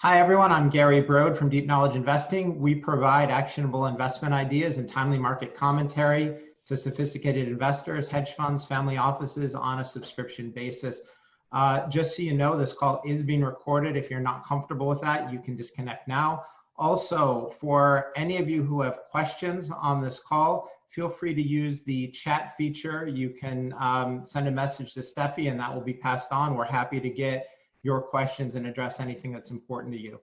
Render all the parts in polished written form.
Hi, everyone. I'm Gary Brode from Deep Knowledge Investing. We provide actionable investment ideas and timely market commentary to sophisticated investors, hedge funds, family offices on a subscription basis. Just so you know, this call is being recorded. If you're not comfortable with that, you can disconnect now. Also, for any of you who have questions on this call, feel free to use the chat feature. You can send a message to Steffi and that will be passed on. We're happy to get your questions and address anything that's important to you.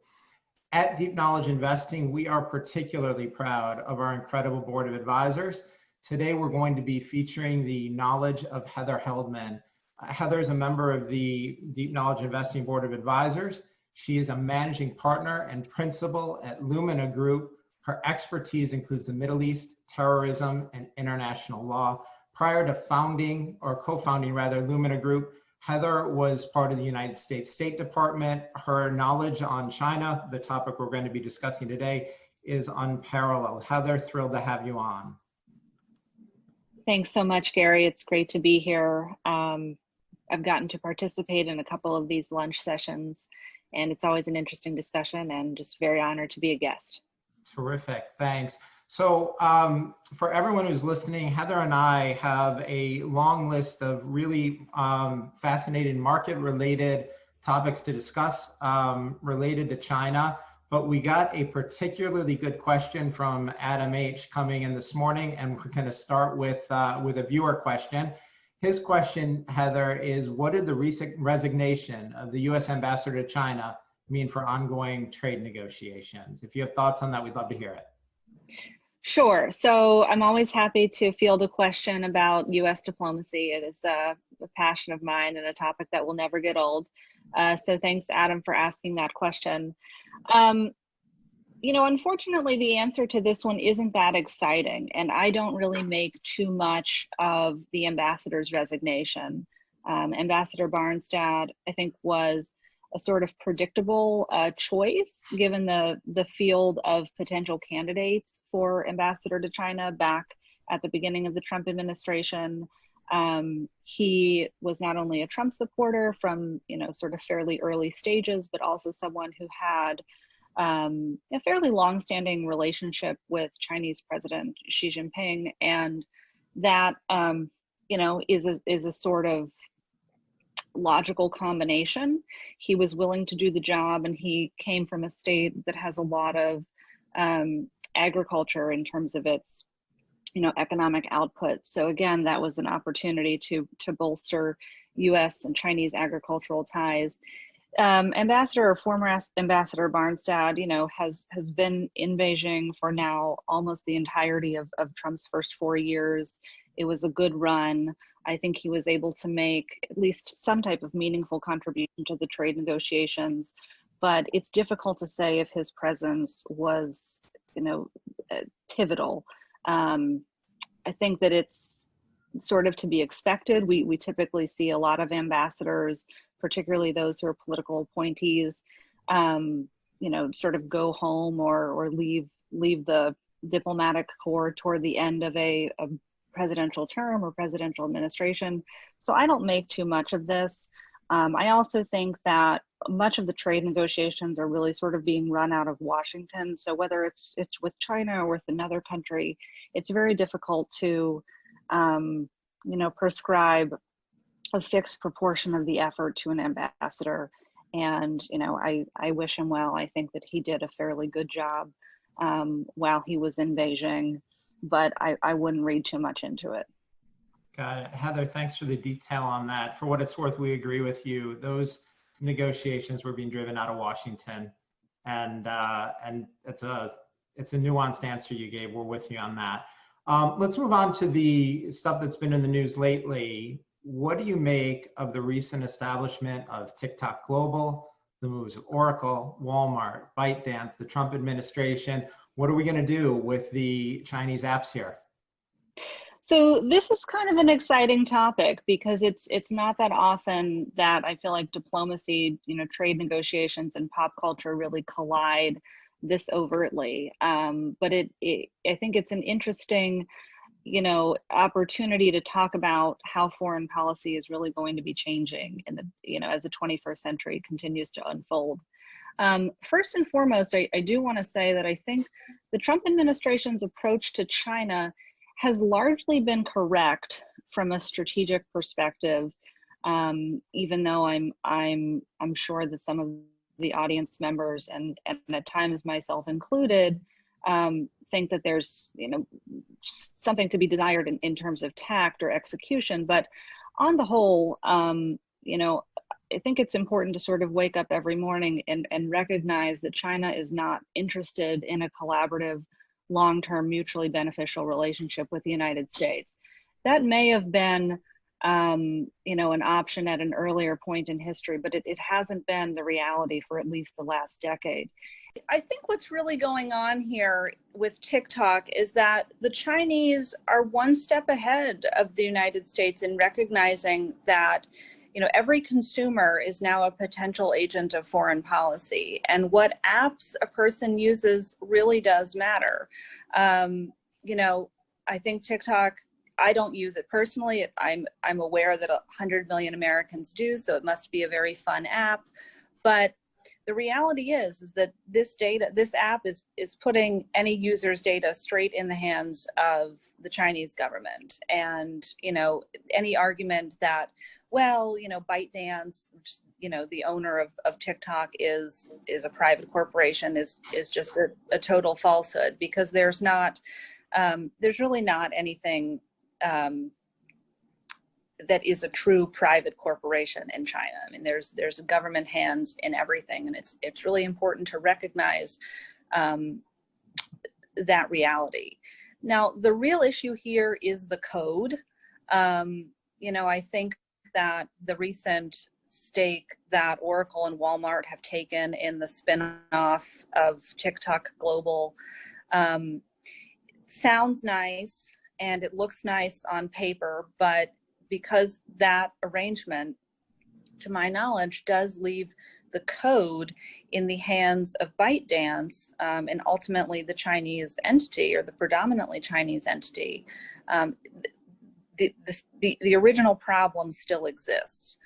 At Deep Knowledge Investing, we are particularly proud of our incredible board of advisors. Today, we're going to be featuring the knowledge of Heather Heldman. Heather is a member of the Deep Knowledge Investing Board of Advisors. She is a managing partner and principal at Luminae Group. Her expertise includes the Middle East, terrorism, and international law. Prior to founding, or co-founding rather, Luminae Group, Heather was part of the United States State Department. Her knowledge on China, the topic we're going to be discussing today, is unparalleled. Heather, thrilled to have you on. Thanks so much, Gary. It's great to be here. I've gotten to participate in a couple of these lunch sessions, and it's always an interesting discussion, and just very honored to be a guest. Terrific, thanks. So for everyone who's listening, Heather and I have a long list of really fascinating market-related topics to discuss related to China, but we got a particularly good question from Adam H. coming in this morning, and we're going to start with a viewer question. His question, Heather, is what did the recent resignation of the U.S. ambassador to China mean for ongoing trade negotiations? If you have thoughts on that, we'd love to hear it. Sure. So I'm always happy to field a question about U.S. diplomacy. It is a passion of mine and a topic that will never get old. So thanks, Adam, for asking that question. Unfortunately, the answer to this one isn't that exciting, and I don't really make too much of the ambassador's resignation. Ambassador Barnstad, I think, was a sort of predictable choice given the field of potential candidates for ambassador to China back at the beginning of the Trump administration. He was not only a Trump supporter from sort of fairly early stages, but also someone who had a fairly long-standing relationship with Chinese President Xi Jinping, and that is a sort of logical combination. He was willing to do the job, and he came from a state that has a lot of agriculture in terms of its economic output. So again, that was an opportunity to bolster U.S. and Chinese agricultural ties. Former Ambassador Barnstad, has been in Beijing for now almost the entirety of Trump's first 4 years. It was a good run. I think he was able to make at least some type of meaningful contribution to the trade negotiations, but it's difficult to say if his presence was, pivotal. I think that it's sort of to be expected. We typically see a lot of ambassadors, particularly those who are political appointees, sort of go home or leave the diplomatic corps toward the end of a presidential term or presidential administration. So I don't make too much of this. I also think that much of the trade negotiations are really sort of being run out of Washington. So whether it's with China or with another country, it's very difficult to, prescribe a fixed proportion of the effort to an ambassador. And, I wish him well. I think that he did a fairly good job while he was in Beijing, but I wouldn't read too much into it. Got it. Heather, thanks for the detail on that. For what it's worth, we agree with you. Those negotiations were being driven out of Washington, and it's a nuanced answer you gave. We're with you on that. Let's move on to the stuff that's been in the news lately. What do you make of the recent establishment of TikTok Global, the moves of Oracle, Walmart, ByteDance, the Trump administration? What are we going to do with the Chinese apps here? So this is kind of an exciting topic because it's not that often that I feel like diplomacy, trade negotiations and pop culture really collide this overtly. But I think it's an interesting, opportunity to talk about how foreign policy is really going to be changing in the, as the 21st century continues to unfold. First and foremost, I do want to say that I think the Trump administration's approach to China has largely been correct from a strategic perspective, even though I'm sure that some of the audience members and at times myself included think that there's something to be desired in terms of tact or execution. But on the whole, I think it's important to sort of wake up every morning and recognize that China is not interested in a collaborative, long-term, mutually beneficial relationship with the United States. That may have been, an option at an earlier point in history, but it hasn't been the reality for at least the last decade. I think what's really going on here with TikTok is that the Chinese are one step ahead of the United States in recognizing that every consumer is now a potential agent of foreign policy, and what apps a person uses really does matter. I think TikTok, I don't use it personally. I'm aware that 100 million Americans do, so it must be a very fun app. But the reality is that this app is putting any user's data straight in the hands of the Chinese government. And any argument that, well, ByteDance, which, the owner of TikTok is a private corporation, is just a total falsehood, because there's really not anything that is a true private corporation in China. I mean, there's a government hands in everything, and it's really important to recognize that reality. Now, the real issue here is the code. I think that the recent stake that Oracle and Walmart have taken in the spin-off of TikTok Global sounds nice and it looks nice on paper, but because that arrangement, to my knowledge, does leave the code in the hands of ByteDance and ultimately the Chinese entity, or the predominantly Chinese entity, the original problem still exists.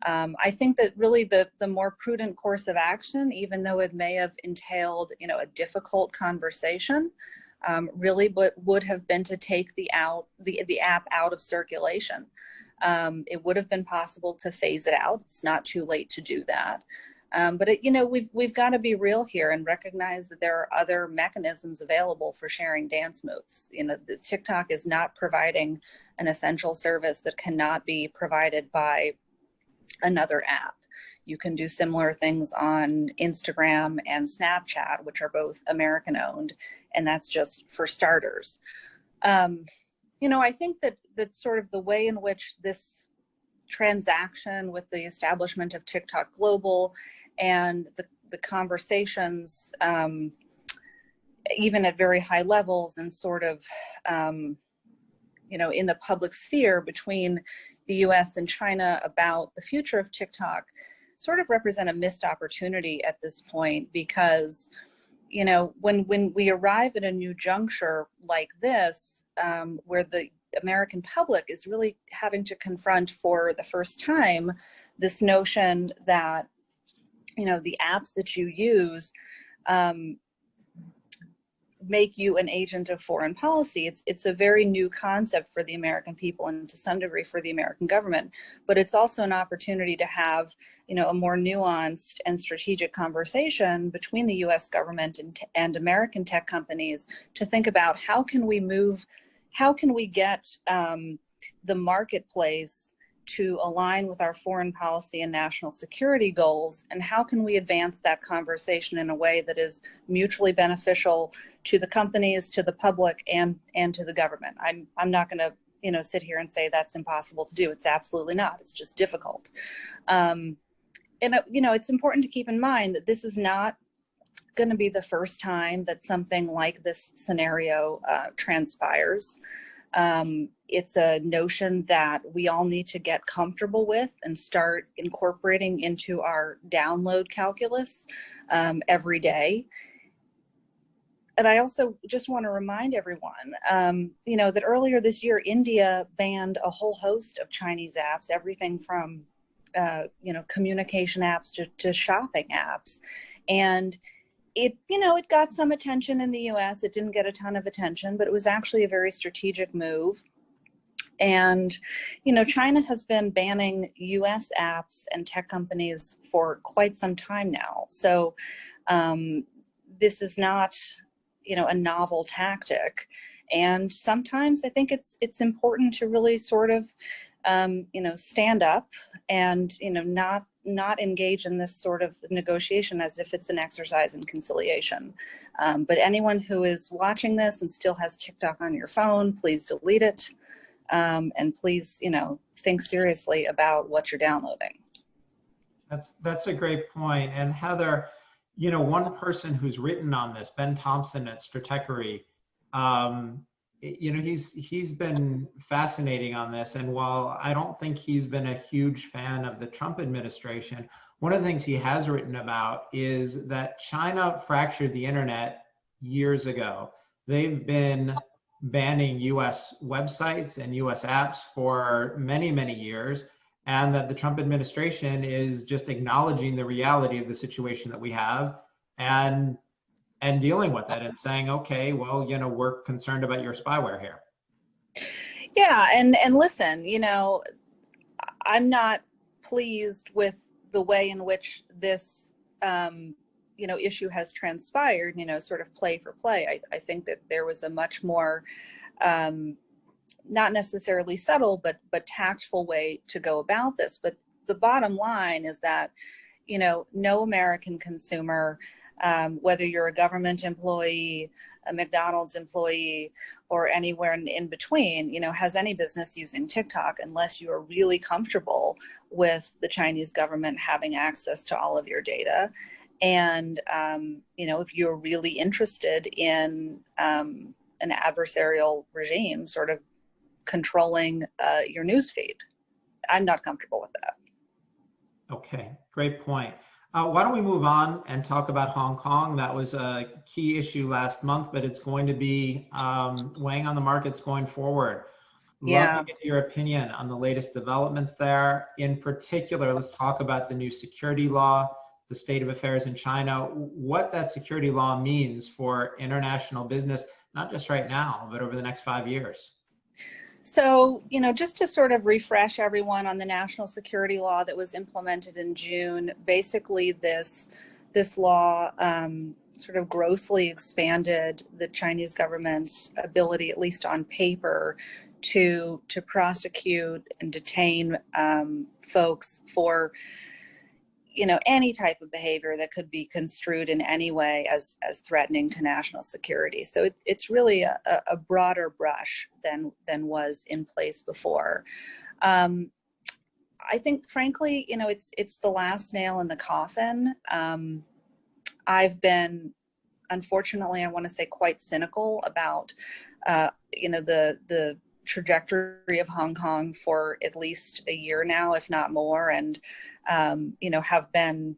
I think that really the more prudent course of action, even though it may have entailed a difficult conversation, really would have been to take the app out of circulation. It would have been possible to phase it out. It's not too late to do that. But we've got to be real here and recognize that there are other mechanisms available for sharing dance moves. The TikTok is not providing an essential service that cannot be provided by another app. You can do similar things on Instagram and Snapchat, which are both American owned, and that's just for starters. I think that sort of the way in which this transaction with the establishment of TikTok Global and the conversations, even at very high levels and sort of, in the public sphere between the US and China about the future of TikTok sort of represent a missed opportunity at this point, because when we arrive at a new juncture like this, where the American public is really having to confront for the first time this notion that the apps that you use make you an agent of foreign policy. It's a very new concept for the American people and to some degree for the American government, but it's also an opportunity to have a more nuanced and strategic conversation between the US government and American tech companies to think about how can we get the marketplace to align with our foreign policy and national security goals, and how can we advance that conversation in a way that is mutually beneficial to the companies, to the public, and to the government. I'm not going to sit here and say that's impossible to do. It's absolutely not. It's just difficult. And it's important to keep in mind that this is not going to be the first time that something like this scenario transpires. It's a notion that we all need to get comfortable with and start incorporating into our download calculus every day. And I also just want to remind everyone, that earlier this year, India banned a whole host of Chinese apps, everything from communication apps to shopping apps. And it got some attention in the US. It didn't get a ton of attention, but it was actually a very strategic move. And, China has been banning US apps and tech companies for quite some time now. So this is not, a novel tactic. And sometimes I think it's important to really sort of, stand up and, not engage in this sort of negotiation as if it's an exercise in conciliation. But anyone who is watching this and still has TikTok on your phone, please delete it. And please, think seriously about what you're downloading. That's a great point. And Heather, one person who's written on this, Ben Thompson at Stratechery, he's been fascinating on this. And while I don't think he's been a huge fan of the Trump administration, one of the things he has written about is that China fractured the internet years ago. They've been banning US websites and US apps for many, many years, and that the Trump administration is just acknowledging the reality of the situation that we have and dealing with it and saying, okay, well, we're concerned about your spyware here. Yeah, and listen, I'm not pleased with the way in which this issue has transpired, sort of play for play. I think that there was a much more not necessarily subtle, but tactful way to go about this. But the bottom line is that, no American consumer, whether you're a government employee, a McDonald's employee, or anywhere in between, has any business using TikTok unless you are really comfortable with the Chinese government having access to all of your data. And, if you're really interested in an adversarial regime sort of controlling your newsfeed. I'm not comfortable with that. Okay, great point. Why don't we move on and talk about Hong Kong? That was a key issue last month, but it's going to be weighing on the markets going forward. Love to get your opinion on the latest developments there. In particular, let's talk about the new security law, the state of affairs in China, what that security law means for international business, not just right now, but over the next 5 years. So, just to sort of refresh everyone on the national security law that was implemented in June, basically this law sort of grossly expanded the Chinese government's ability, at least on paper, to prosecute and detain folks for any type of behavior that could be construed in any way as threatening to national security. So it's really a broader brush than was in place before. I think, frankly, it's the last nail in the coffin. I've been, unfortunately, I want to say, quite cynical about, the trajectory of Hong Kong for at least a year now, if not more, and have been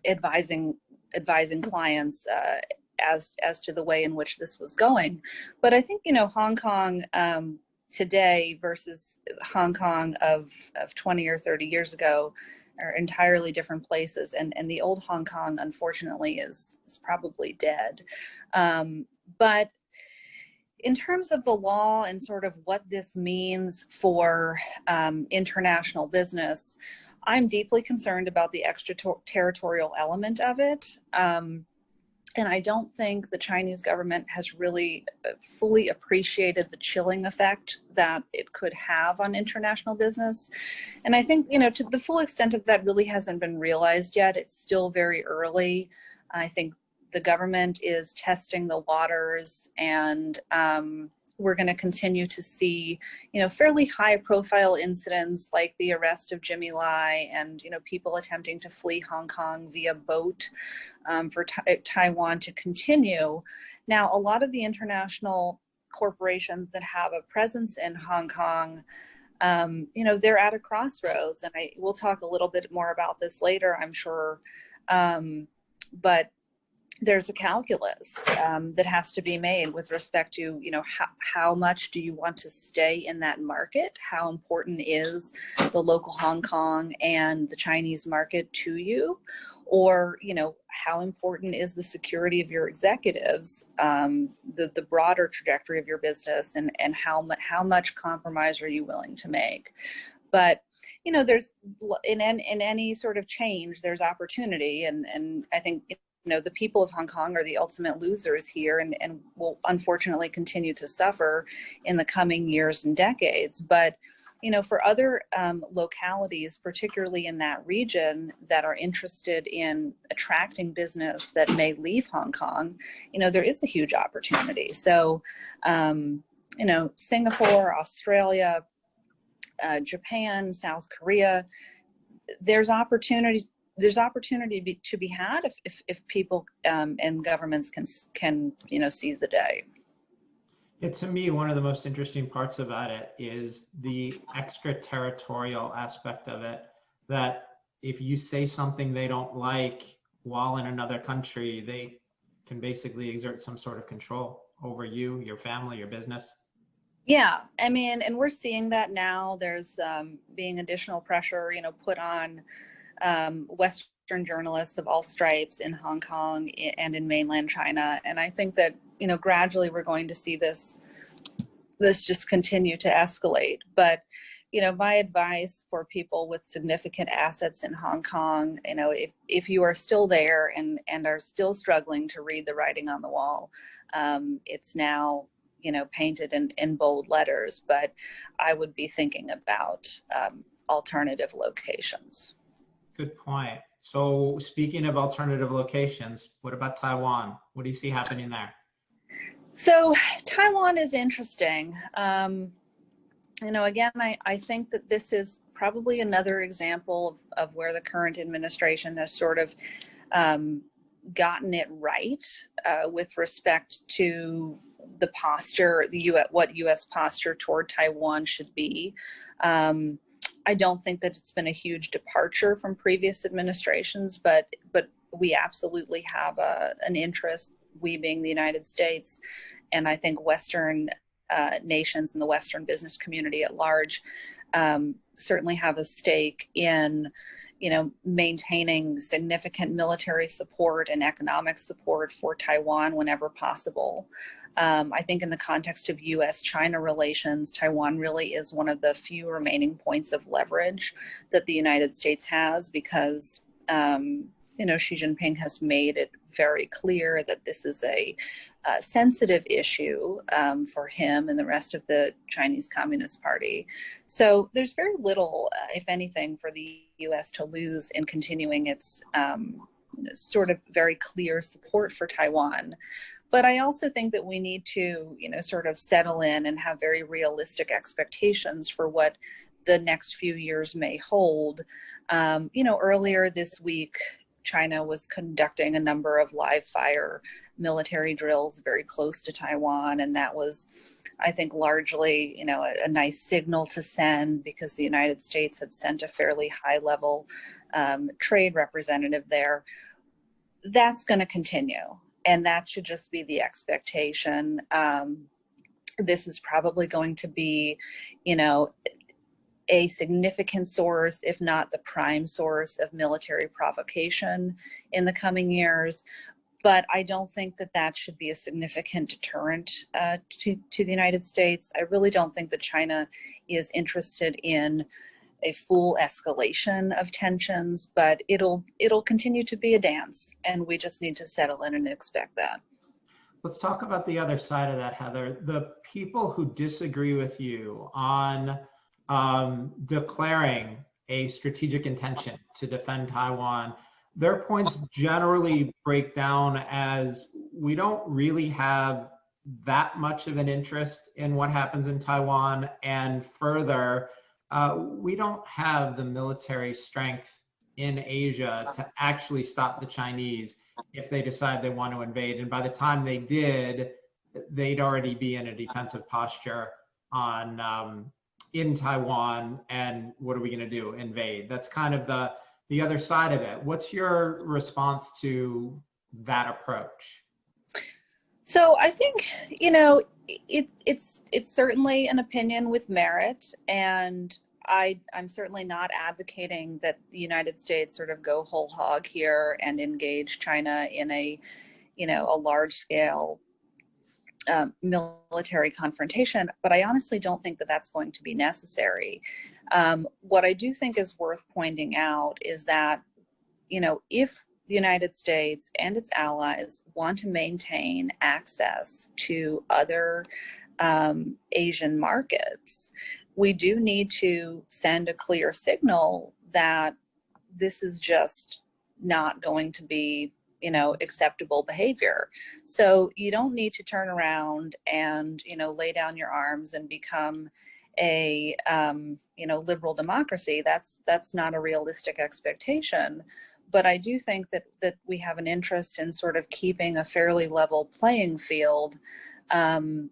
advising clients as to the way in which this was going. But I think Hong Kong today versus Hong Kong of 20 or 30 years ago are entirely different places, and the old Hong Kong, unfortunately, is probably dead. But in terms of the law and sort of what this means for international business, I'm deeply concerned about the extraterritorial element of it. And I don't think the Chinese government has really fully appreciated the chilling effect that it could have on international business. And I think, to the full extent of that really hasn't been realized yet. It's still very early. I think the government is testing the waters, and we're going to continue to see, fairly high-profile incidents like the arrest of Jimmy Lai and, people attempting to flee Hong Kong via boat for Taiwan to continue. Now, a lot of the international corporations that have a presence in Hong Kong, they're at a crossroads, and we'll talk a little bit more about this later, I'm sure. But there's a calculus that has to be made with respect to, how much do you want to stay in that market? How important is the local Hong Kong and the Chinese market to you? Or, how important is the security of your executives, the broader trajectory of your business, and how much compromise are you willing to make? But there's in any sort of change, there's opportunity, and I think the people of Hong Kong are the ultimate losers here, and will unfortunately continue to suffer in the coming years and decades. But for other localities, particularly in that region, that are interested in attracting business that may leave Hong Kong, there is a huge opportunity. So, Singapore, Australia, Japan, South Korea, there's opportunity to be had if people and governments can seize the day. Yeah, to me, one of the most interesting parts about it is the extraterritorial aspect of it, that if you say something they don't like while in another country, they can basically exert some sort of control over you, your family, your business. Yeah, I mean, and we're seeing that now. There's being additional pressure, put on Western journalists of all stripes in Hong Kong and in mainland China. And I think that, gradually we're going to see this just continue to escalate. But, my advice for people with significant assets in Hong Kong, if you are still there and are still struggling to read the writing on the wall, it's now, painted in bold letters, but I would be thinking about alternative locations. Good point. So speaking of alternative locations, what about Taiwan? What do you see happening there? So Taiwan is interesting. Again, I think that this is probably another example of where the current administration has sort of gotten it right with respect to the posture, what U.S. posture toward Taiwan should be. I don't think that it's been a huge departure from previous administrations, but we absolutely have an interest, we being the United States, and I think Western nations and the Western business community at large certainly have a stake in maintaining significant military support and economic support for Taiwan whenever possible. I think in the context of U.S.-China relations, Taiwan really is one of the few remaining points of leverage that the United States has, because Xi Jinping has made it very clear that this is a sensitive issue for him and the rest of the Chinese Communist Party. So there's very little, if anything, for the U.S. to lose in continuing its sort of very clear support for Taiwan. But I also think that we need to, sort of settle in and have very realistic expectations for what the next few years may hold. Earlier this week, China was conducting a number of live fire military drills very close to Taiwan. And that was, I think, largely, a nice signal to send, because the United States had sent a fairly high level trade representative there. That's going to continue. And that should just be the expectation. This is probably going to be, a significant source, if not the prime source, of military provocation in the coming years. But I don't think that should be a significant deterrent to the United States. I really don't think that China is interested in a full escalation of tensions, but it'll continue to be a dance, and we just need to settle in and expect that. Let's talk about the other side of that, Heather. The people who disagree with you on declaring a strategic intention to defend Taiwan, their points generally break down as, we don't really have that much of an interest in what happens in Taiwan, and further, we don't have the military strength in Asia to actually stop the Chinese if they decide they want to invade. And by the time they did, they'd already be in a defensive posture in Taiwan. And what are we going to do? Invade? That's kind of the other side of it. What's your response to that approach? So I think, it's certainly an opinion with merit, and I'm certainly not advocating that the United States sort of go whole hog here and engage China in a large scale military confrontation, but I honestly don't think that that's going to be necessary. What I do think is worth pointing out is that, if the United States and its allies want to maintain access to other Asian markets, we do need to send a clear signal that this is just not going to be acceptable behavior. So you don't need to turn around and lay down your arms and become a liberal democracy. That's not a realistic expectation. But I do think that we have an interest in sort of keeping a fairly level playing field. And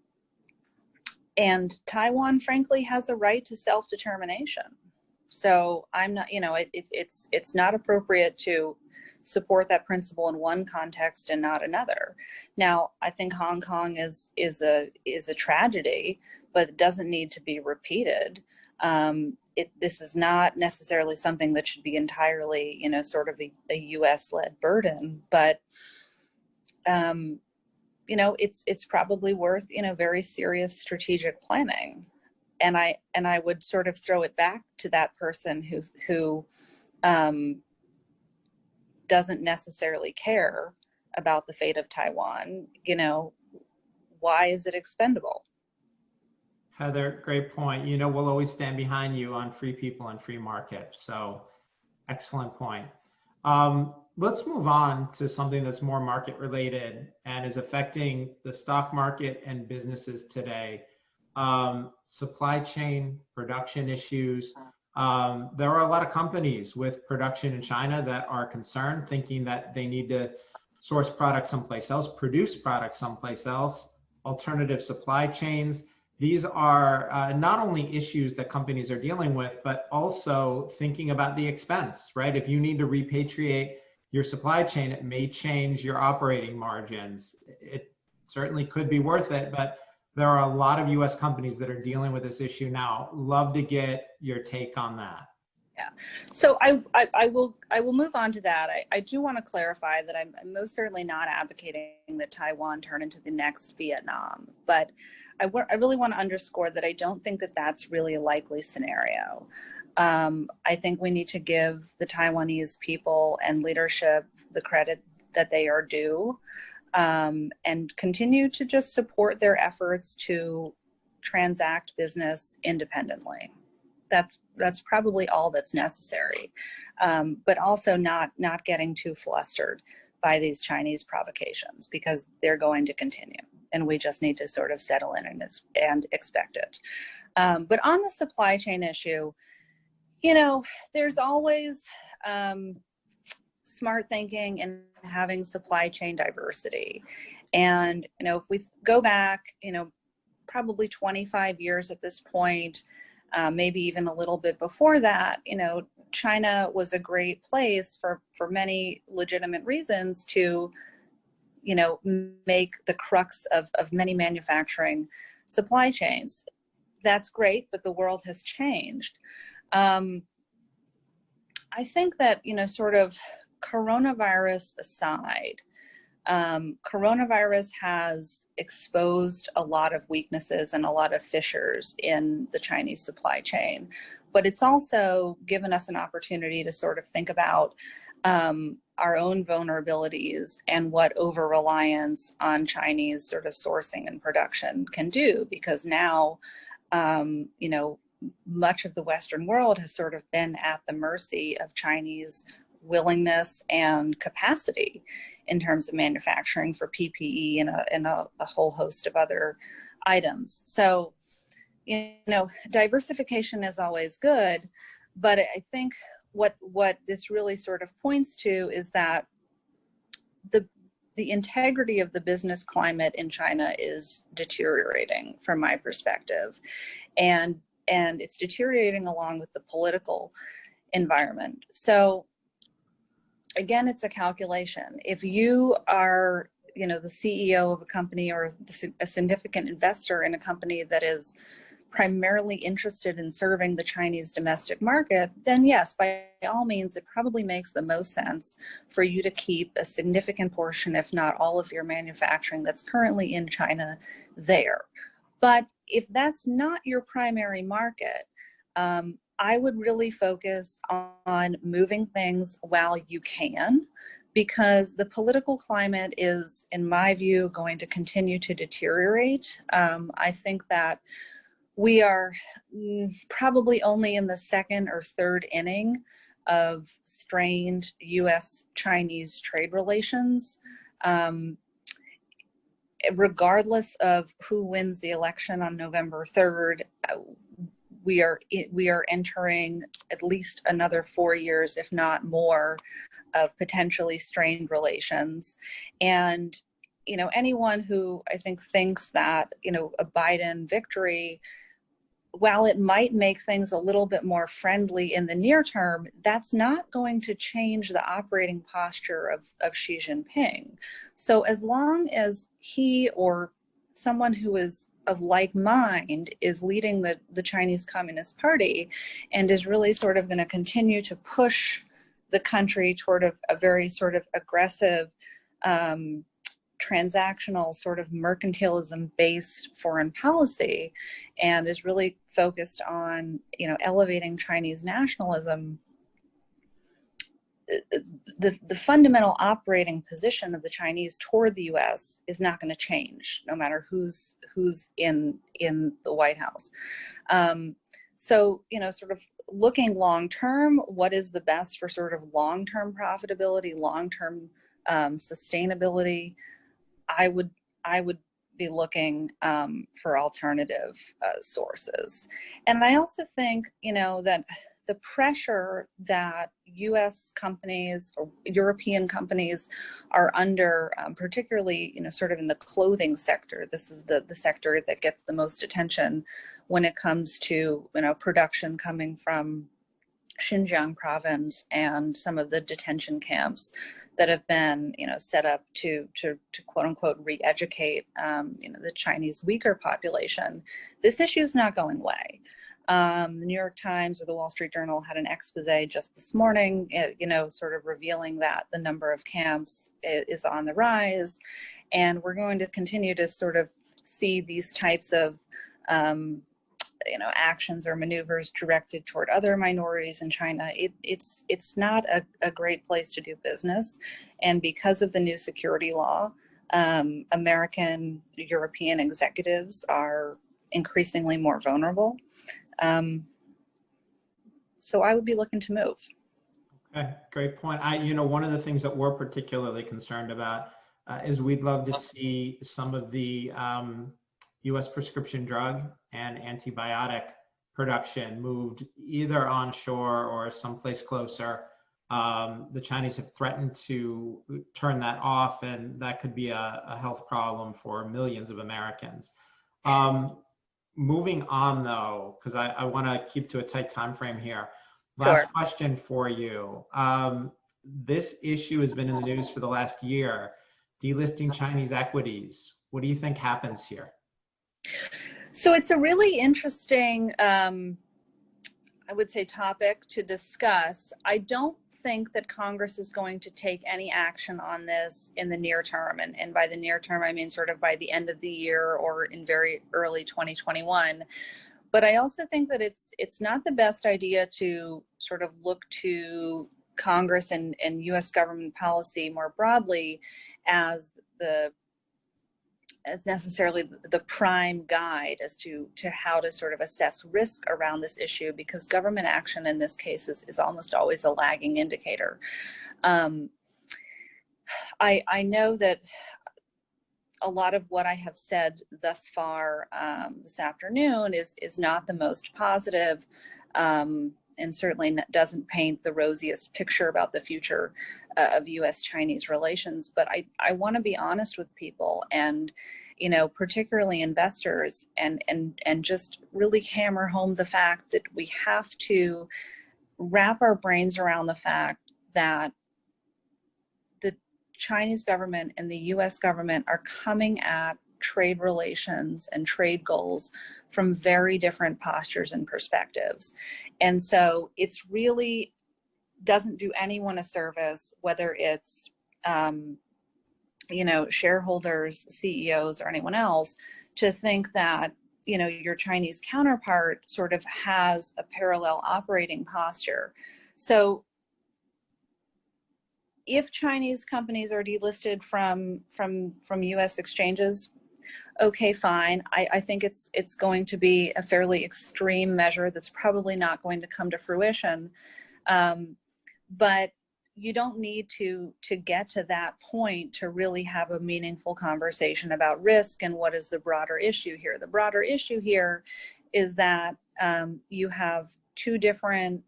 Taiwan, frankly, has a right to self-determination. So I'm not, it's not appropriate to support that principle in one context and not another. Now, I think Hong Kong is a tragedy, but it doesn't need to be repeated. This is not necessarily something that should be entirely, sort of a U.S.-led burden, but it's probably worth very serious strategic planning. And I would sort of throw it back to that person who doesn't necessarily care about the fate of Taiwan. Why is it expendable? Heather, great point. We'll always stand behind you on free people and free markets. So excellent point. Let's move on to something that's more market related and is affecting the stock market and businesses today. Supply chain, production issues. There are a lot of companies with production in China that are concerned, thinking that they need to source products someplace else, produce products someplace else, alternative supply chains. These are not only issues that companies are dealing with, but also thinking about the expense, right? If you need to repatriate your supply chain, it may change your operating margins. It certainly could be worth it, but there are a lot of US companies that are dealing with this issue now. Love to get your take on that. Yeah, so I will move on to that. I do want to clarify that I'm most certainly not advocating that Taiwan turn into the next Vietnam, but I really want to underscore that I don't think that that's really a likely scenario. I think we need to give the Taiwanese people and leadership the credit that they are due, and continue to just support their efforts to transact business independently. That's probably all that's necessary, but also not getting too flustered by these Chinese provocations, because they're going to continue, and we just need to sort of settle in and expect it. But on the supply chain issue, there's always smart thinking and having supply chain diversity. And, if we go back, probably 25 years at this point, maybe even a little bit before that, China was a great place for many legitimate reasons to, make the crux of many manufacturing supply chains. That's great, but the world has changed. I think that, sort of coronavirus aside, coronavirus has exposed a lot of weaknesses and a lot of fissures in the Chinese supply chain, but it's also given us an opportunity to sort of think about our own vulnerabilities and what over-reliance on Chinese sort of sourcing and production can do, because now, much of the Western world has sort of been at the mercy of Chinese willingness and capacity in terms of manufacturing for PPE and a whole host of other items. So, diversification is always good, but I think what this really sort of points to is that the integrity of the business climate in China is deteriorating from my perspective, and it's deteriorating along with the political environment. So again, it's a calculation. If you are, you know, the CEO of a company or a significant investor in a company that is primarily interested in serving the Chinese domestic market, then yes, by all means, it probably makes the most sense for you to keep a significant portion, if not all of your manufacturing that's currently in China there. But if that's not your primary market, I would really focus on moving things while you can, because the political climate is, in my view, going to continue to deteriorate. I think that we are probably only in the second or third inning of strained US-Chinese trade relations. Regardless of who wins the election on November 3rd, we are entering at least another 4 years, if not more, of potentially strained relations. And, you know, anyone who I think thinks that, you know, a Biden victory, while it might make things a little bit more friendly in the near term, that's not going to change the operating posture of Xi Jinping. So as long as he or someone who is of like mind is leading the Chinese Communist Party and is really sort of going to continue to push the country toward a very sort of aggressive, transactional sort of mercantilism based foreign policy, and is really focused on, you know, elevating Chinese nationalism, the fundamental operating position of the Chinese toward the US is not going to change no matter who's in the White House. So, you know, sort of looking long term, what is the best for sort of long-term profitability, long-term sustainability? I would be looking for alternative sources. And I also think, you know, that the pressure that US companies or European companies are under, particularly, you know, sort of in the clothing sector, this is the sector that gets the most attention when it comes to, you know, production coming from Xinjiang province and some of the detention camps that have been, you know, set up to quote unquote re-educate, you know, the Chinese weaker population. This issue is not going away. The New York Times or the Wall Street Journal had an expose just this morning, you know, sort of revealing that the number of camps is on the rise, and we're going to continue to sort of see these types of you know, actions or maneuvers directed toward other minorities in China. It's not a great place to do business, and because of the new security law, American, European executives are increasingly more vulnerable. So I would be looking to move. Okay, great point. You know, one of the things that we're particularly concerned about is we'd love to see some of the US prescription drug and antibiotic production moved either onshore or someplace closer. The Chinese have threatened to turn that off, and that could be a health problem for millions of Americans. Moving on though, because I want to keep to a tight time frame here. Last question for you. This issue has been in the news for the last year, delisting Chinese equities. What do you think happens here? So it's a really interesting, I would say, topic to discuss. I don't think that Congress is going to take any action on this in the near term. And by the near term, I mean sort of by the end of the year or in very early 2021. But I also think that it's not the best idea to sort of look to Congress and US government policy more broadly as necessarily the prime guide as to how to sort of assess risk around this issue, because government action in this case is almost always a lagging indicator. I know that a lot of what I have said thus far this afternoon is not the most positive, and certainly doesn't paint the rosiest picture about the future of US-Chinese relations. But I want to be honest with people, and, you know, particularly investors, and just really hammer home the fact that we have to wrap our brains around the fact that Chinese government and the US government are coming at trade relations and trade goals from very different postures and perspectives. And so it's really doesn't do anyone a service, whether it's shareholders, CEOs, or anyone else, to think that your Chinese counterpart sort of has a parallel operating posture. So if Chinese companies are delisted from US exchanges, okay, fine. I think it's going to be a fairly extreme measure that's probably not going to come to fruition. But you don't need to get to that point to really have a meaningful conversation about risk and what is the broader issue here. The broader issue here is that you have two different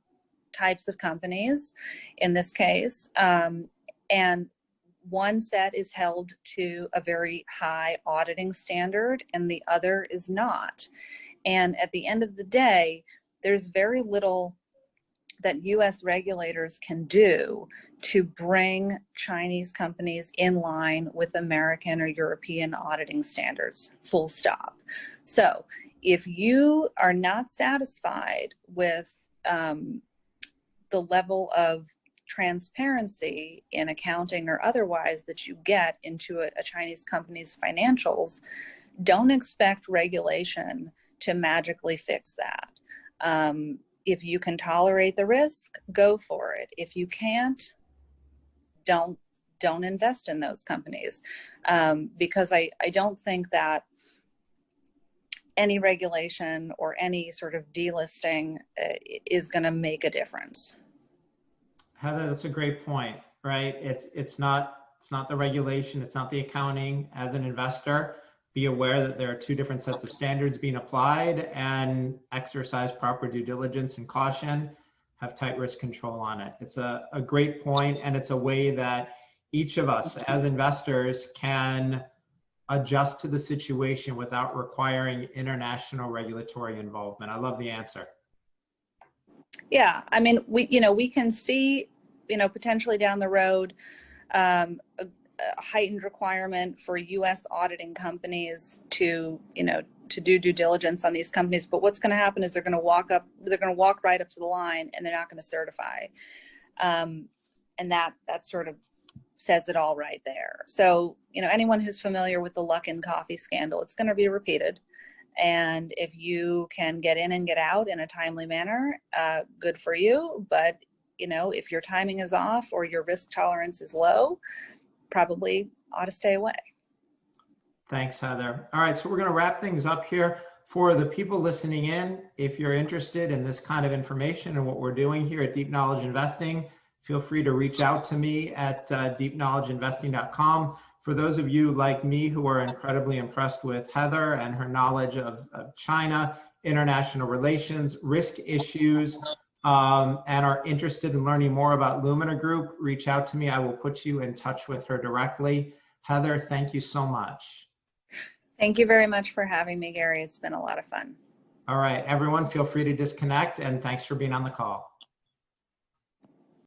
types of companies in this case, and one set is held to a very high auditing standard and the other is not. And at the end of the day, there's very little that US regulators can do to bring Chinese companies in line with American or European auditing standards, full stop. So if you are not satisfied with the level of transparency in accounting or otherwise that you get into a Chinese company's financials, don't expect regulation to magically fix that. If you can tolerate the risk, go for it. If you can't, don't invest in those companies, because I don't think that any regulation or any sort of delisting is going to make a difference. Heather, that's a great point, right? It's not the regulation, it's not the accounting. As an investor, be aware that there are two different sets of standards being applied, and exercise proper due diligence and caution, have tight risk control on it. It's a great point, and it's a way that each of us as investors can adjust to the situation without requiring international regulatory involvement. I love the answer. Yeah, I mean, we can see, potentially down the road, a heightened requirement for U.S. auditing companies to do due diligence on these companies. But what's going to happen is they're going to walk right up to the line, and they're not going to certify. And that sort of says it all right there. So, anyone who's familiar with the Luckin coffee scandal, it's going to be repeated. And if you can get in and get out in a timely manner, good for you. But, if your timing is off or your risk tolerance is low, probably ought to stay away. Thanks, Heather. All right, so we're going to wrap things up here. For the people listening in, if you're interested in this kind of information and what we're doing here at Deep Knowledge Investing, feel free to reach out to me at deepknowledgeinvesting.com. For those of you like me who are incredibly impressed with Heather and her knowledge of China, international relations, risk issues, and are interested in learning more about Luminae Group, reach out to me. I will put you in touch with her directly. Heather, thank you so much. Thank you very much for having me, Gary. It's been a lot of fun. All right, everyone, feel free to disconnect, and thanks for being on the call.